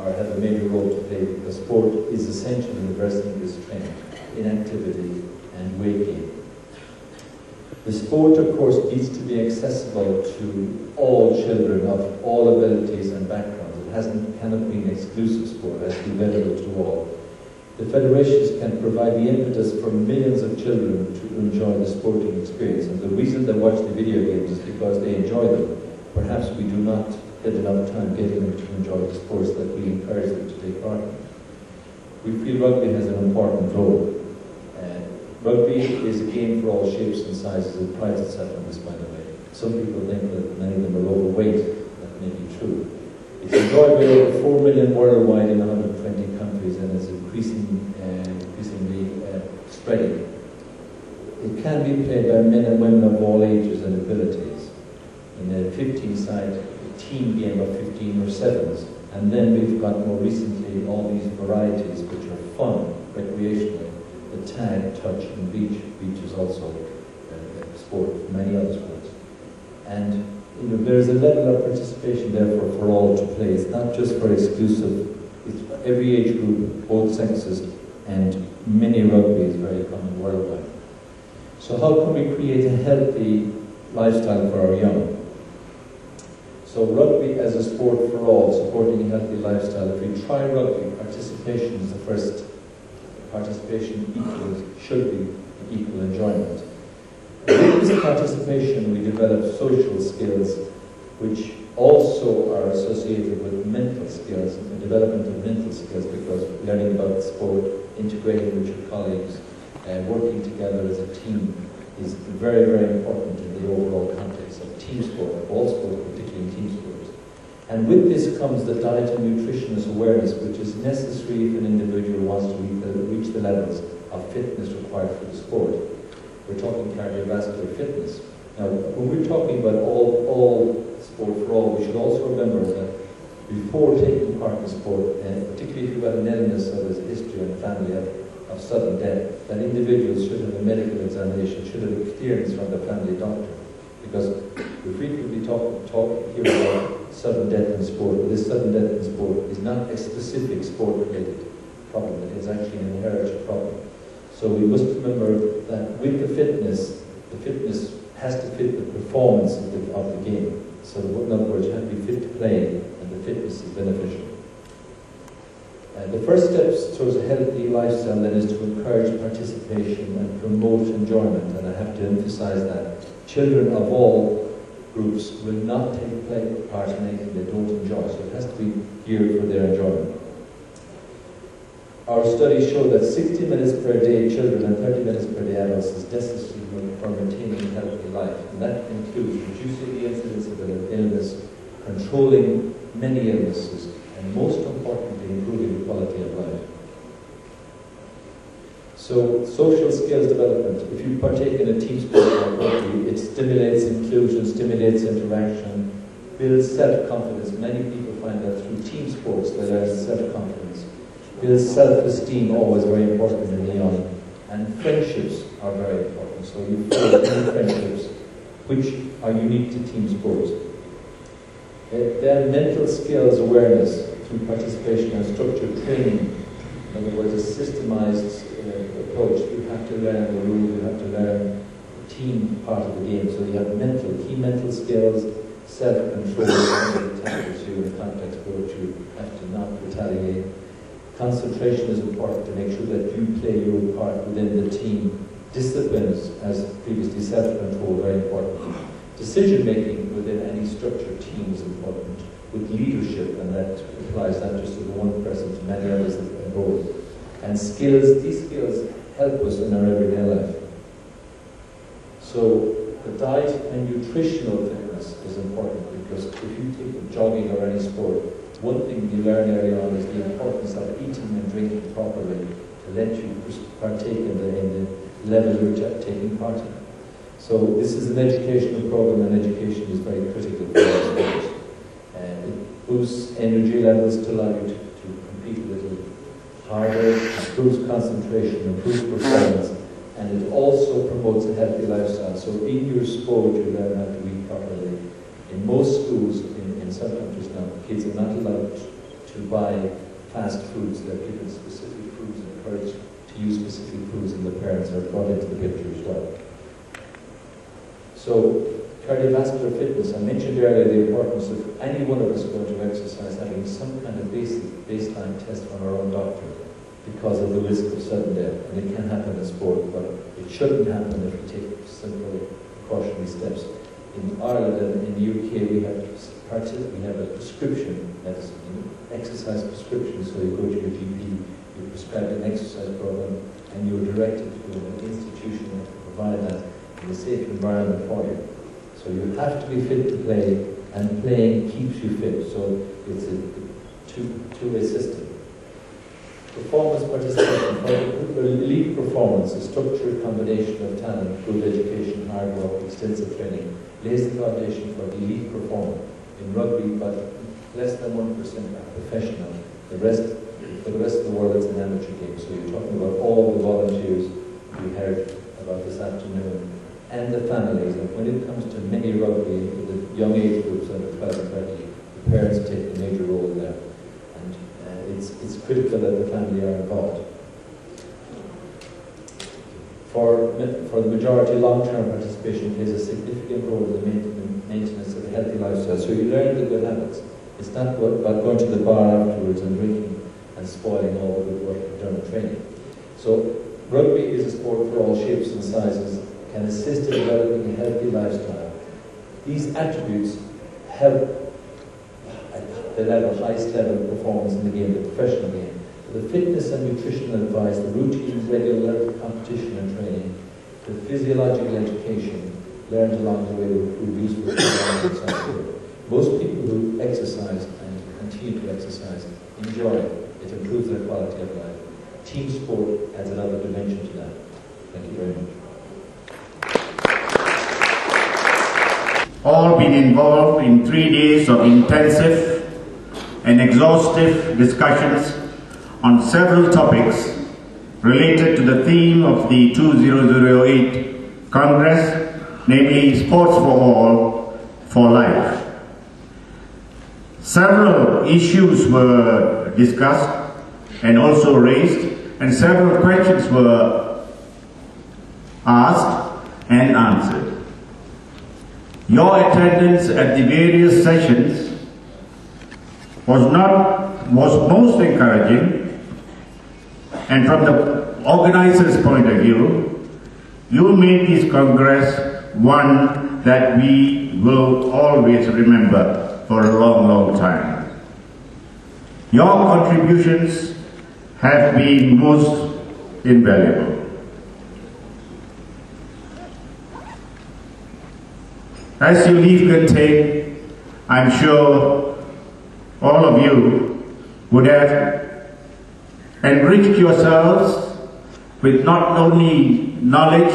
or have a major role to play, because sport is essential in addressing this trend in activity and weight gain. The sport, of course, needs to be accessible to all children of all abilities and backgrounds. It cannot be an exclusive sport, it has to be available to all. The federations can provide the impetus for millions of children to enjoy the sporting experience. And the reason they watch the video games is because they enjoy them. Perhaps we do not get enough time getting them to enjoy the sports that we encourage them to take part in. We feel rugby has an important role. Rugby is a game for all shapes and sizes. It prides itself on this, by the way. Some people think that many of them are overweight. That may be true. It's enjoyed by over 4 million worldwide in 120 countries, and it's increasingly spreading. It can be played by men and women of all ages and abilities. In a 15-side team game of 15 or 7s, and then we've got more recently all these varieties which are fun, recreational. The tag, touch, and beach. Beach is also a sport for many other sports. And there's a level of participation, therefore, for all to play. It's not just for exclusive, it's for every age group, both sexes, and mini rugby is very common worldwide. So how can we create a healthy lifestyle for our young? So rugby as a sport for all, supporting a healthy lifestyle. If we try rugby, participation is the first. Participation should be equal enjoyment. With this participation, we develop social skills, which also are associated with mental skills, and the development of mental skills, because learning about sport, integrating with your colleagues, working together as a team is very, very important in the overall context of team sport, of all sports, particularly in team sports. And with this comes the diet and nutritionist awareness, which is necessary if an individual wants to reach the levels of fitness required for the sport. We're talking cardiovascular fitness. Now, when we're talking about all sport for all, we should also remember that before taking part in sport, and particularly if you have an illness or there's a history in the family of sudden death, that individuals should have a medical examination, should have a clearance from the family doctor. Because we frequently talk here about sudden death in sport, but this sudden death in sport is not a specific sport-related problem, it is actually an inherited problem. So we must remember that with the fitness has to fit the performance of the game. So in other words, you have to be fit to play, and the fitness is beneficial. The first steps towards a healthy lifestyle then is to encourage participation and promote enjoyment, and I have to emphasize that. Children of all groups will not take part in anything they don't enjoy, so it has to be geared for their enjoyment. Our studies show that 60 minutes per day children and 30 minutes per day adults is necessary for maintaining a healthy life, and that includes reducing the incidence of illness, controlling many illnesses, and most importantly, improving the quality of life. So, social skills development. If you partake in a team sport like rugby, it stimulates inclusion, stimulates interaction, builds self-confidence. Many people find that through team sports they learn self-confidence. Builds self-esteem, always very important in the young. And friendships are very important. So you form new friendships which are unique to team sports. Then mental skills awareness through participation and structured training. In other words, a systemized approach. You have to learn the rules, you have to learn the team part of the game. So you have key mental skills, self-control, tackles you in contact sport, you have to not retaliate. Concentration is important to make sure that you play your part within the team. Disciplines, as previously, self-control, very important. Decision-making within any structured team is important. With leadership, and that applies not just to the one person, to many others involved. And skills, these skills help us in our everyday life. So the diet and nutritional fitness is important, because if you take jogging or any sport, one thing you learn early on is the importance of eating and drinking properly to let you partake in the level you're taking part in. So this is an educational program, and education is very critical for our sports. It boosts energy levels to allow you to compete a little harder, improves concentration, improves performance, and it also promotes a healthy lifestyle. So in your sport, you learn how to eat properly. In most schools, in some countries now, kids are not allowed to buy fast foods. They're given specific foods and encouraged to use specific foods, and the parents are brought into the picture as well. So, cardiovascular fitness, I mentioned earlier the importance of any one of us going to exercise having some kind of baseline test from our own doctor because of the risk of sudden death. And it can happen in sport, but it shouldn't happen if we take simple precautionary steps. In Ireland and in the UK we have a prescription medicine, exercise prescription, so you go to your GP, you're prescribed an exercise program, and you're directed to an institution that can provide that in a safe environment for you. So you have to be fit to play, and playing keeps you fit. So it's a two-way system. Performance participation. For elite performance, a structured combination of talent, good education, hard work, extensive training, lays the foundation for elite performer. In rugby, but less than 1% are professional. For the rest of the world, it's an amateur game. So you're talking about all the volunteers we heard about this afternoon, and the families. And when it comes to mini rugby, with the young age groups under 12 and 20, the parents take a major role there. And it's critical that the family are involved. For the majority, long-term participation plays a significant role in the maintenance of a healthy lifestyle. So you learn the good habits. It's not about going to the bar afterwards and drinking and spoiling all the good work you've done in training. So rugby is a sport for all shapes and sizes, can assist in developing a healthy lifestyle. These attributes help at the highest level of performance in the game, the professional game. The fitness and nutritional advice, the routine, regular competition and training, the physiological education learned along the way will prove useful for most people who exercise and continue to exercise enjoy it. It improves their quality of life. Team sport adds another dimension to that. Thank you very much. All been involved in 3 days of intensive and exhaustive discussions on several topics related to the theme of the 2008 Congress, namely Sports for All, for Life. Several issues were discussed and also raised, and several questions were asked and answered. Your attendance at the various sessions was most encouraging, and from the organizers' point of view, you made this Congress one that we will always remember for a long, long time. Your contributions have been most invaluable. As you leave Kunting, I'm sure all of you would have enriched yourselves with not only knowledge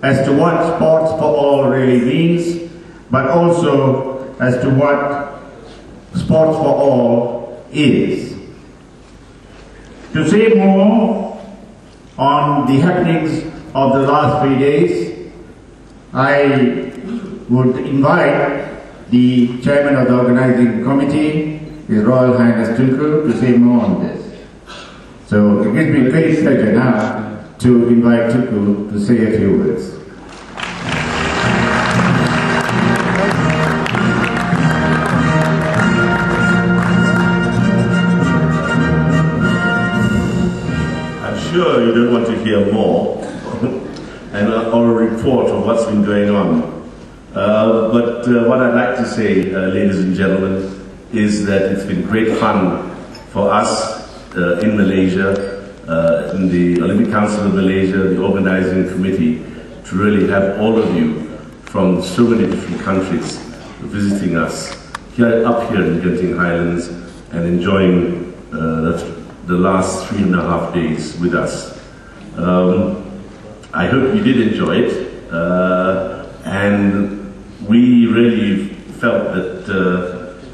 as to what Sports for All really means, but also as to what Sports for All is. To say more on the happenings of the last 3 days, I would invite the chairman of the organizing committee, His Royal Highness Tunku, to say more on this. So it gives me great pleasure now to invite Tunku to say a few words. I'm sure you don't want to hear more and or a report of what's been going on. But what I'd like to say, ladies and gentlemen, is that it's been great fun for us in Malaysia, in the Olympic Council of Malaysia, the organizing committee, to really have all of you from so many different countries visiting us up here in Genting Highlands and enjoying the last 3.5 days with us. I hope you did enjoy it, and we really felt that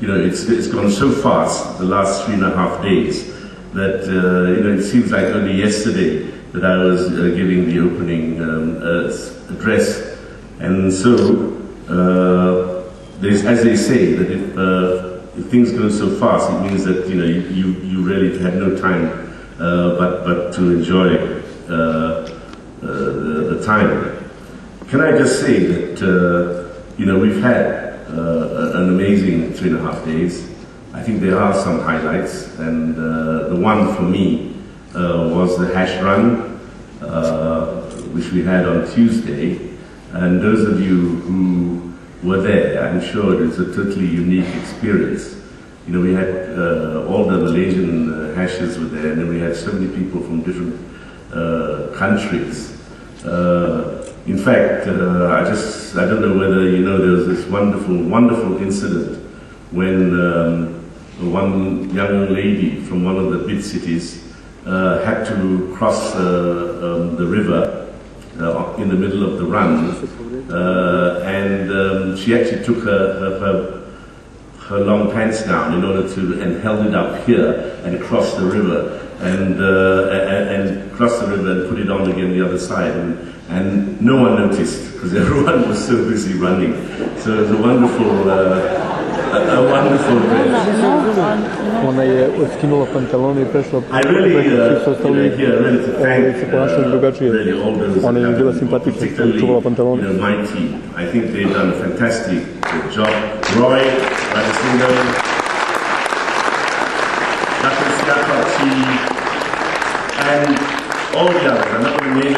it's gone so fast the last 3.5 days that it seems like only yesterday that I was giving the opening address, and so there's, as they say, that if if things go so fast, it means that you really had no time but to enjoy the time. Can I just say that we've had an amazing 3.5 days. I think there are some highlights, and the one for me was the hash run, which we had on Tuesday. And those of you who were there, I'm sure it's a totally unique experience. We had all the Malaysian hashes were there, and then we had so many people from different countries. In fact, I don't know whether there was this wonderful incident when one young lady from one of the big cities had to cross the river in the middle of the run, and she actually took her long pants down in order to, and held it up here and crossed the river, and crossed the river and put it on again the other side, and no one noticed because everyone was so busy running. So it was a wonderful event. Ona je skinula pantalone I prešla I really to thank Ona je bila simpatična što je čuvala pantalone. My team. I think they've done a fantastic job. Roy, Radisindo, Dr. and all the others. I'm not going to name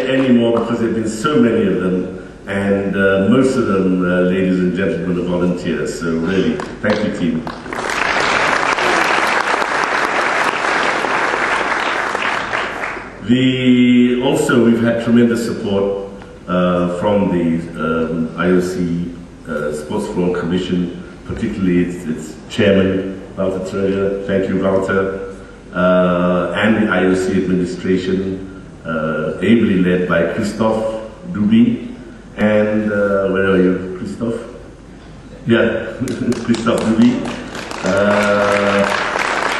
any more because there have been so many of them, and most of them, ladies and gentlemen, are volunteers. So really, thank you, team. Also, we've had tremendous support from the IOC Sports Forum Commission, particularly its chairman, Walter Treger. Thank you, Walter. And the IOC administration, ably led by Christophe Duby. And where are you, Christophe? Yeah, Christophe Duby.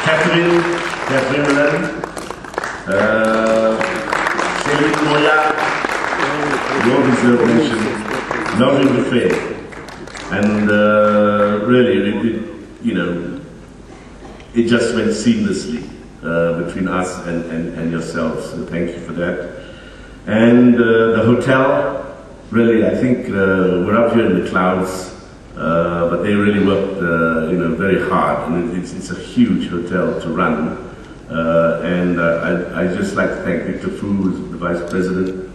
Catherine Milan. Céline Moya, well-deserved mention, lovely buffet, and really, it just went seamlessly between us and yourselves. So thank you for that. And the hotel, really, I think we're up here in the clouds, but they really worked, very hard, and it's a huge hotel to run. And I'd just like to thank Victor Fu, who's the Vice President,